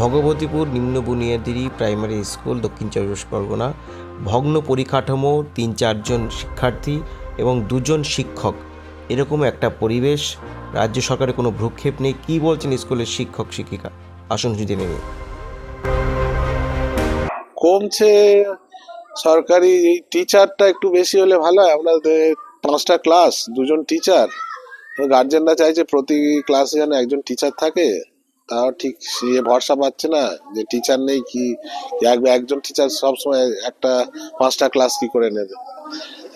ভগবতীপুর নিম্ন বুনিয়াদি primary school, দক্ষিণ চব্বিশ পরগনা। ভগ্ন পরিকাঠামো, ৩-৪ জন শিক্ষার্থী এবং 2 জন শিক্ষক, এরকম একটা পরিবেশ। রাজ্য সরকারের কোনো ভ্রুক্ষেপ নেই। কী বলছেন স্কুলের শিক্ষক শিক্ষিকা, আসুন জেনে নিই। কমছে, সরকারি এই টিচারটা একটু বেশি হলে ভালো হয়। আমাদের 5টা ক্লাস, 2 জন টিচার। গার্জেনরা চাইছে প্রতি ক্লাসে যেন একজন টিচার থাকে, তাও ঠিক সে ভরসা পাচ্ছে না যে টিচার নেই, কি একজন টিচার সবসময় 5টা ক্লাস কি করে নেবে।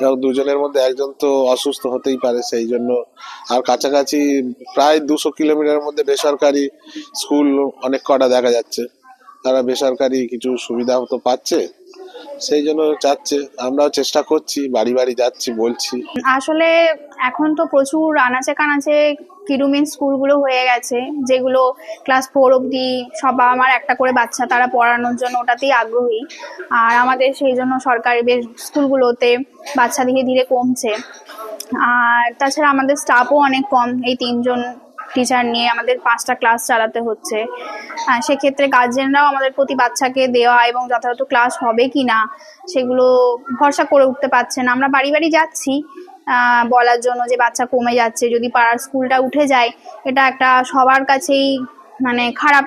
এবং 2 জনের মধ্যে একজন তো অসুস্থ হতেই পারে, সেই জন্য। আর কাছাকাছি প্রায় 200 কিলোমিটারের মধ্যে বেসরকারি স্কুল অনেক কটা দেখা যাচ্ছে। তারা বেসরকারি কিছু সুবিধাও তো পাচ্ছে, সেই জন্য চাচ্ছে। আমরাও চেষ্টা করছি, বাড়ি বাড়ি যাচ্ছি, বলছি। আসলে এখন তো প্রচুর আনাচে কানাচে কিরুমিন স্কুলগুলো হয়ে গেছে, যেগুলো ক্লাস 4 অবধি সব বাবা মার একটা করে বাচ্চা, তারা পড়ানোর জন্য ওটাতেই আগ্রহী। আর আমাদের সেই জন্য সরকারি স্কুলগুলোতে বাচ্চা ধীরে ধীরে কমছে। আর তাছাড়া আমাদের স্টাফও অনেক কম, এই 3 জন টিচার নিয়ে আমাদের 5টা ক্লাস চালাতে হচ্ছে। সেক্ষেত্রে গার্জেনরাও আমাদের প্রতি বাচ্চাকে দেওয়া এবং যথাযথ ক্লাস হবে কি না সেগুলো ভরসা করে উঠতে পারছে না। আমরা বাড়ি বাড়ি যাচ্ছি বলার জন্য যে বাচ্চা কমে যাচ্ছে, যদি পাড়ার স্কুলটা উঠে যায় এটা একটা সবার কাছেই খারাপ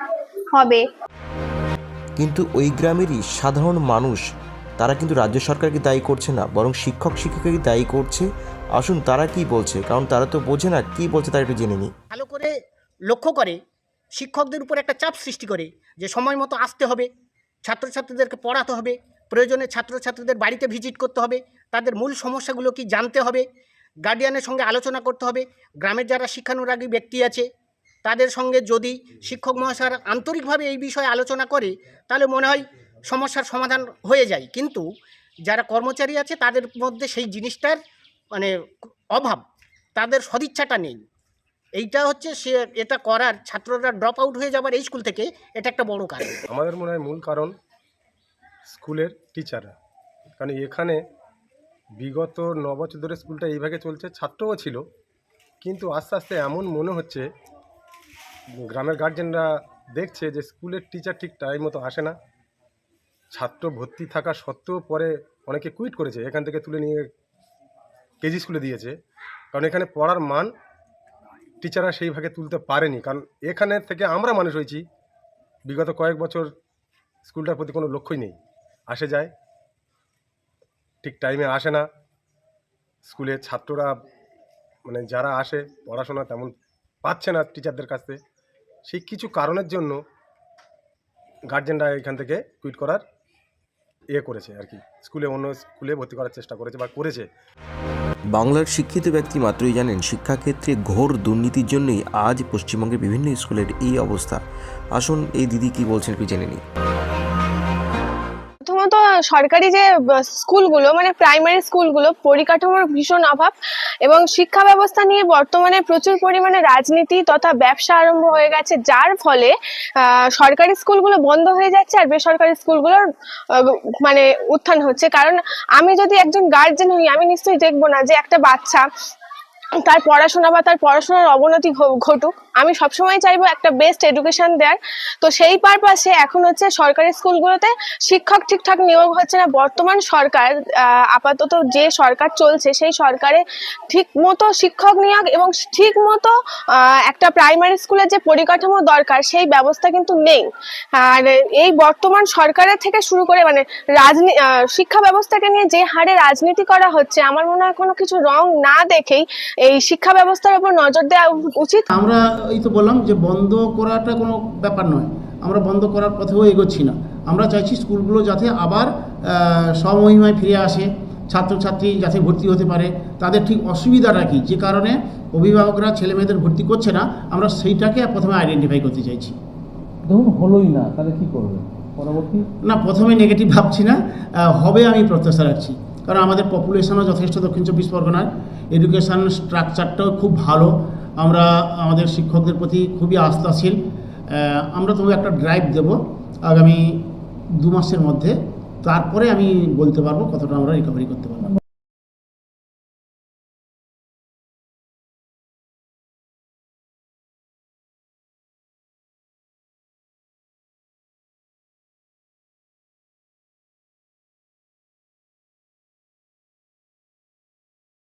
হবে। কিন্তু ওই গ্রামেরই সাধারণ মানুষ, তারা কিন্তু রাজ্য সরকারকে দায়ী করছে না, বরং শিক্ষক শিক্ষিকাকে দায়ী করছে। আসুন তারা কি বলছে, কারণ তারা তো বোঝে না কি বলছে, তারা একটু জেনে নিই। ভালো করে লক্ষ্য করে শিক্ষকদের উপর একটা চাপ সৃষ্টি করে যে সময় মতো আসতে হবে, ছাত্রছাত্রীদেরকে পড়াতে হবে, প্রয়োজনে ছাত্রছাত্রীদের বাড়িতে ভিজিট করতে হবে, তাদের মূল সমস্যাগুলো কি জানতে হবে, গার্ডিয়ানের সঙ্গে আলোচনা করতে হবে। গ্রামের যারা শিক্ষানুরাগী ব্যক্তি আছে তাদের সঙ্গে যদি শিক্ষক মহাশয়রা আন্তরিকভাবে এই বিষয়ে আলোচনা করে তাহলে মনে হয় সমস্যার সমাধান হয়ে যায়। কিন্তু যারা কর্মচারী আছে তাদের মধ্যে সেই জিনিসটার অভাব, তাদের সদিচ্ছাটা নেই। এইটা হচ্ছে এটা করার, ছাত্ররা ড্রপ আউট হয়ে যাবার এই স্কুল থেকে, এটা একটা বড় কারণ। আমাদের মনে হয় মূল কারণ স্কুলের টিচাররা। কারণ এখানে বিগত 9 বছর ধরে স্কুলটা এইভাবে চলছে, ছাত্রও ছিল, কিন্তু আস্তে আস্তে এমন মনে হচ্ছে গ্রামের গার্জেনরা দেখছে যে স্কুলের টিচার ঠিক টাইম মতো আসে না। ছাত্র ভর্তি থাকা সত্ত্বেও পরে অনেকে কুইট করেছে, এখান থেকে তুলে নিয়ে কেজি স্কুলে দিয়েছে। কারণ এখানে পড়ার মান টিচাররা সেইভাবে তুলতে পারেনি। কারণ এখানে থেকে আমরা মানুষ হয়েছি, বিগত কয়েক বছর স্কুলটার প্রতি কোনো লক্ষ্যই নেই। আসে যায়, ঠিক টাইমে আসে না। স্কুলে ছাত্ররা যারা আসে পড়াশোনা তেমন পাচ্ছে না টিচারদের কাছ থেকে। সেই কিছু কারণের জন্য গার্জেনরা এখান থেকে কুইট করার করেছে আর কি, অন্য স্কুলে ভর্তি করার চেষ্টা করেছে বা করেছে। বাংলার শিক্ষিত ব্যক্তি মাত্রই জানেন শিক্ষাক্ষেত্রে ঘোর দুর্নীতির জন্যই আজ পশ্চিমবঙ্গের বিভিন্ন স্কুলের এই অবস্থা। আসুন এই দিদি কি বলছেন একটু জেনে নিই। প্রথমত সরকারি যে স্কুলগুলো প্রাইমারি স্কুলগুলো পরিকাঠামোর ভীষণ অভাব, এবং শিক্ষা ব্যবস্থা নিয়ে বর্তমানে প্রচুর পরিমাণে রাজনীতি তথা ব্যবসা আরম্ভ হয়ে গেছে, যার ফলে সরকারি স্কুলগুলো বন্ধ হয়ে যাচ্ছে আর বেসরকারি স্কুলগুলোর উত্থান হচ্ছে। কারণ আমি যদি একজন গার্জেন হই, আমি নিশ্চয়ই দেখবো না যে একটা বাচ্চা তার পড়াশোনা বা তার পড়াশোনার অবনতি ঘটুক। আমি সবসময় চাইবো একটা বেস্ট এডুকেশন দেওয়ার। তো সেই পারপাসে এখন হচ্ছে সরকারি স্কুলগুলোতে শিক্ষক ঠিকঠাক নিয়োগ হচ্ছে না। বর্তমান সরকার, আপাতত যে সরকার চলছে সেই সরকারে ঠিক মতো শিক্ষক নিয়োগ এবং ঠিক মতো একটা প্রাইমারি স্কুলের যে পরিকাঠামো দরকার সেই ব্যবস্থা কিন্তু নেই। আর এই বর্তমান সরকারের থেকে শুরু করে শিক্ষা ব্যবস্থাকে নিয়ে যে হারে রাজনীতি করা হচ্ছে, আমার মনে হয় কোনো কিছু রং না দেখেই এই শিক্ষা ব্যবস্থার উপর নজর দেওয়া উচিত। আমরা এই তো বললাম যে বন্ধ করাটা কোনো ব্যাপার নয়, আমরা বন্ধ করার পথেও এগোচ্ছি না। আমরা চাইছি স্কুলগুলো যাতে আবার স্বমহিমায় ফিরে আসে, ছাত্রছাত্রী যাতে ভর্তি হতে পারে। তাদের ঠিক অসুবিধাটা কি, যে কারণে অভিভাবকরা ছেলে মেয়েদের ভর্তি করছে না, আমরা সেইটাকে প্রথমে আইডেন্টিফাই করতে চাইছি। ধরুন হলোই না, তাহলে কী করবে পরবর্তী? না, প্রথমে নেগেটিভ ভাবছি না, হবে আমি প্রত্যাশা রাখছি। কারণ আমাদের পপুলেশনও যথেষ্ট দক্ষিণ চব্বিশ পরগনার, এডুকেশান স্ট্রাকচারটাও খুব ভালো, আমরা আমাদের শিক্ষকদের প্রতি খুবই আস্থাশীল। আমরা তবু একটা ড্রাইভ দেব আগামী 2 মাসের মধ্যে, তারপরে আমি বলতে পারবো কতটা আমরা রিকভারি করতে পারবো।